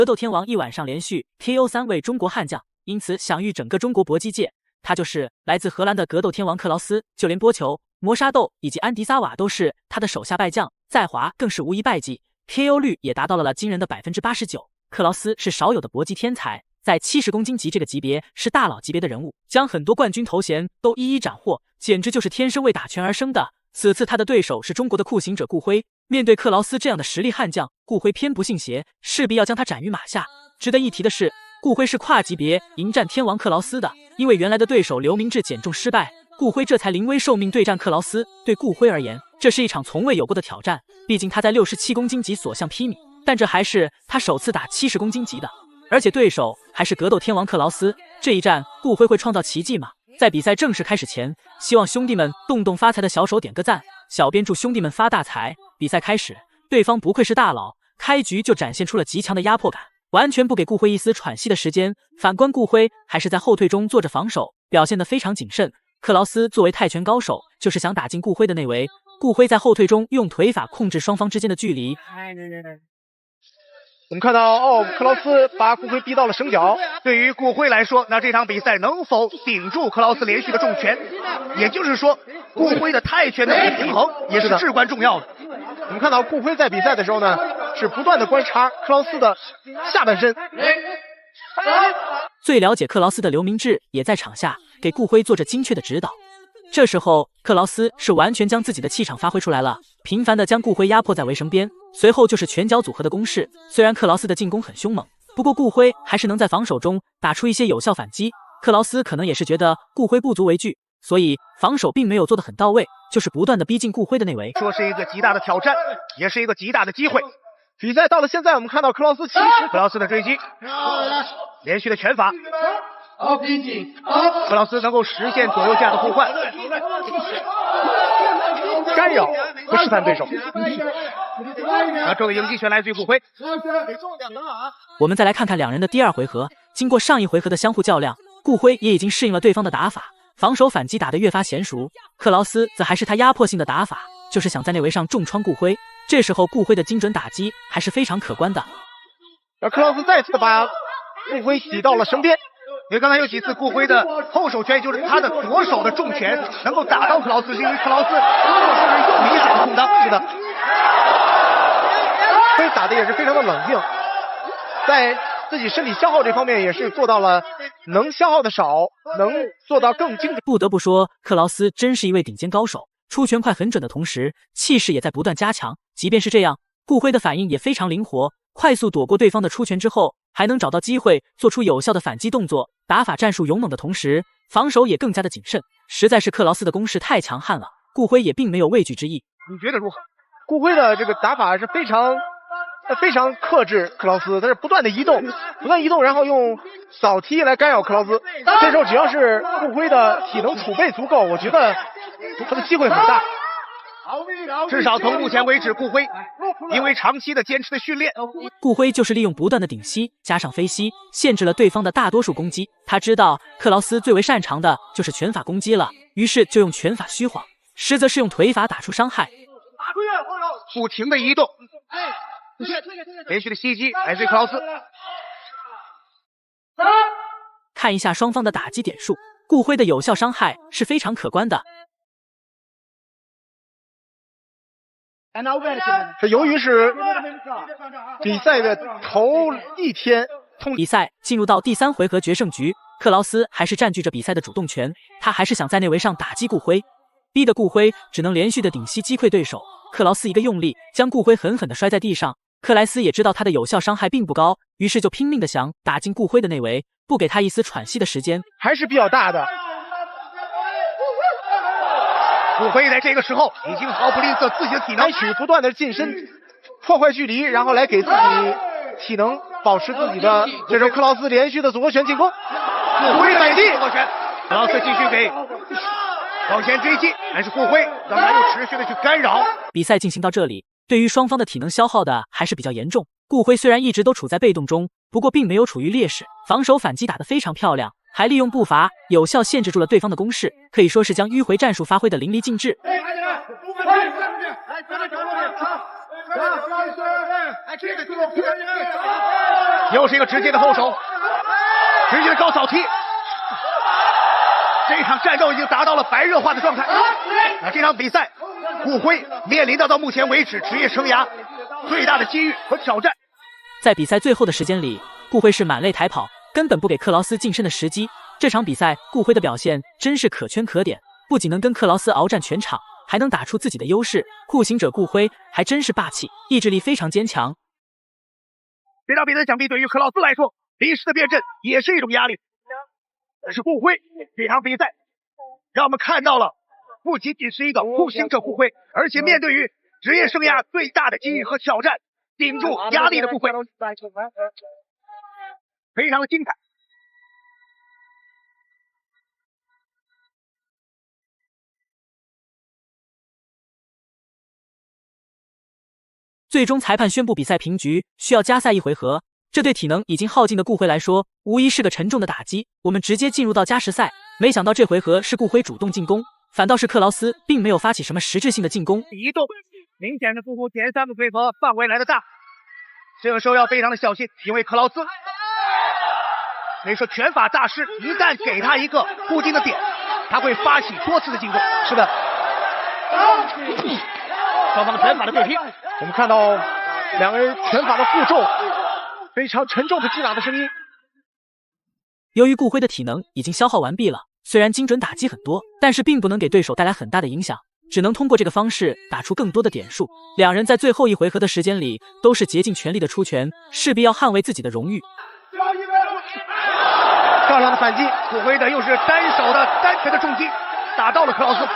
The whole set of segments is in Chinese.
格斗天王一晚上连续 KO 3位中国悍将，因此享誉整个中国搏击界。他就是来自荷兰的格斗天王克劳斯，就连波球、磨砂豆以及安迪萨瓦都是他的手下败将，在华更是无一败绩 ，KO 率也达到了惊人的89%。克劳斯是少有的搏击天才，在70公斤级这个级别是大佬级别的人物，将很多冠军头衔都一一斩获，简直就是天生为打拳而生的。此次他的对手是中国的酷刑者顾辉，面对克劳斯这样的实力悍将，顾辉偏不信邪，势必要将他斩于马下。值得一提的是，顾辉是跨级别迎战天王克劳斯的，因为原来的对手刘明志减重失败，顾辉这才临危受命对战克劳斯。对顾辉而言，这是一场从未有过的挑战，毕竟他在67公斤级所向披靡，但这还是他首次打70公斤级的，而且对手还是格斗天王克劳斯。这一战，顾辉会创造奇迹吗？在比赛正式开始前，希望兄弟们动动发财的小手点个赞，小编祝兄弟们发大财。比赛开始，对方不愧是大佬，开局就展现出了极强的压迫感，完全不给顾辉一丝喘息的时间。反观顾辉还是在后退中做着防守，表现得非常谨慎。克劳斯作为泰拳高手，就是想打进顾辉的内围。顾辉在后退中用腿法控制双方之间的距离。我们看到克劳斯把顾辉逼到了绳脚。对于顾辉来说，那这场比赛能否顶住克劳斯连续的重拳，也就是说，顾辉的泰拳的平衡也是至关重要的。我们看到顾辉在比赛的时候呢，是不断的观察克劳斯的下半身。最了解克劳斯的刘明志也在场下给顾辉做着精确的指导。这时候克劳斯是完全将自己的气场发挥出来了，频繁的将顾辉压迫在围绳边，随后就是拳脚组合的攻势。虽然克劳斯的进攻很凶猛，不过顾辉还是能在防守中打出一些有效反击。克劳斯可能也是觉得顾辉不足为惧，所以防守并没有做得很到位，就是不断的逼近顾辉的内围。说是一个极大的挑战，也是一个极大的机会。比赛到了现在，我们看到克劳斯克劳斯的追击，连续的拳法，克劳斯能够实现左右架的互换，干扰和试探对手。这个迎击拳来自于顾辉。我们再来看看两人的第二回合，经过上一回合的相互较量，顾辉也已经适应了对方的打法，防守反击打得越发娴熟。克劳斯则还是他压迫性的打法，就是想在内围上重创顾辉。这时候顾辉的精准打击还是非常可观的。而克劳斯再次把顾辉挤到了绳边。因为刚才有几次顾辉的后手拳，就是他的左手的重拳能够打到克劳斯，是因为克劳斯用力一点空当。是的，所以打的也是非常的冷静，在自己身体消耗这方面也是做到了能消耗的少，能做到更精准。不得不说，克劳斯真是一位顶尖高手，出拳快很准的同时，气势也在不断加强。即便是这样，顾辉的反应也非常灵活，快速躲过对方的出拳之后，还能找到机会做出有效的反击动作，打法战术勇猛的同时，防守也更加的谨慎。实在是克劳斯的攻势太强悍了，顾辉也并没有畏惧之意。你觉得如何？顾辉的这个打法是非常克制克劳斯，他是不断的移动，然后用扫踢来干扰克劳斯。这时候只要是顾辉的体能储备足够，我觉得他的机会很大。至少从目前为止，顾辉因为长期的坚持的训练，顾辉就是利用不断的顶膝加上飞膝，限制了对方的大多数攻击。他知道克劳斯最为擅长的就是拳法攻击了，于是就用拳法虚晃，实则是用腿法打出伤害。不停的移动，连续的袭击来自于克劳斯。看一下双方的打击点数，顾辉的有效伤害是非常可观的。这由于是比赛的头一天，比赛进入到第3回合决胜局，克劳斯还是占据着比赛的主动权，他还是想在内围上打击顾辉，逼得顾辉只能连续的顶膝击溃对手。克劳斯一个用力，将顾辉狠狠地摔在地上。克莱斯也知道他的有效伤害并不高，于是就拼命的想打进顾辉的内围，不给他一丝喘息的时间，还是比较大的。顾辉在这个时候已经毫不吝啬自己的体能，采取不断的近身破坏距离，然后来给自己体能保持自己的。这时候克劳斯连续的左拳进攻，顾辉反击，左拳，克劳斯继续给往前追击，但是顾辉仍然又持续的去干扰。比赛进行到这里，对于双方的体能消耗的还是比较严重。顾辉虽然一直都处在被动中，不过并没有处于劣势，防守反击打得非常漂亮，还利用步伐有效限制住了对方的攻势，可以说是将迂回战术发挥的淋漓尽致。又是一个直接的后手，直接的高扫踢。这场战斗已经达到了白热化的状态。那这场比赛，顾辉面临到目前为止职业生涯最大的机遇和挑战。在比赛最后的时间里，顾辉是满擂台跑，根本不给克劳斯近身的时机。这场比赛，顾辉的表现真是可圈可点，不仅能跟克劳斯鏖战全场，还能打出自己的优势。酷刑者顾辉还真是霸气，意志力非常坚强。这场比赛想必对于克劳斯来说，临时的变阵也是一种压力。但是顾辉这场比赛让我们看到了，不仅仅是一个酷刑者顾辉，而且面对于职业生涯最大的机遇和挑战，顶住压力的顾辉，非常的精彩。最终裁判宣布比赛平局，需要加赛1回合。这对体能已经耗尽的顾辉来说，无疑是个沉重的打击。我们直接进入到加时赛，没想到这回合是顾辉主动进攻，反倒是克劳斯并没有发起什么实质性的进攻。移动明显的似乎前3个回合范围来的大，这个时候要非常的小心，因为克劳斯可以说拳法大师，一旦给他一个固定的点，他会发起多次的进攻。是的，双方拳法的对拼，我们看到两个人拳法的负重，非常沉重的击打的声音。由于顾辉的体能已经消耗完毕了，虽然精准打击很多，但是并不能给对手带来很大的影响，只能通过这个方式打出更多的点数。两人在最后1回合的时间里都是竭尽全力的出拳，势必要捍卫自己的荣誉。漂亮的反击，顾辉的又是单手的单拳的重击，打到了克劳斯。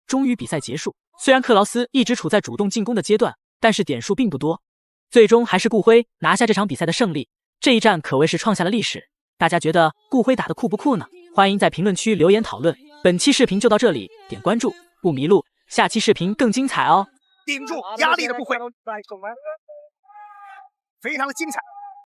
终于比赛结束，虽然克劳斯一直处在主动进攻的阶段，但是点数并不多，最终还是顾辉拿下这场比赛的胜利。这一战可谓是创下了历史。大家觉得顾辉打得酷不酷呢？欢迎在评论区留言讨论。本期视频就到这里，点关注不迷路，下期视频更精彩哦！顶住压力的顾辉，非常的精彩。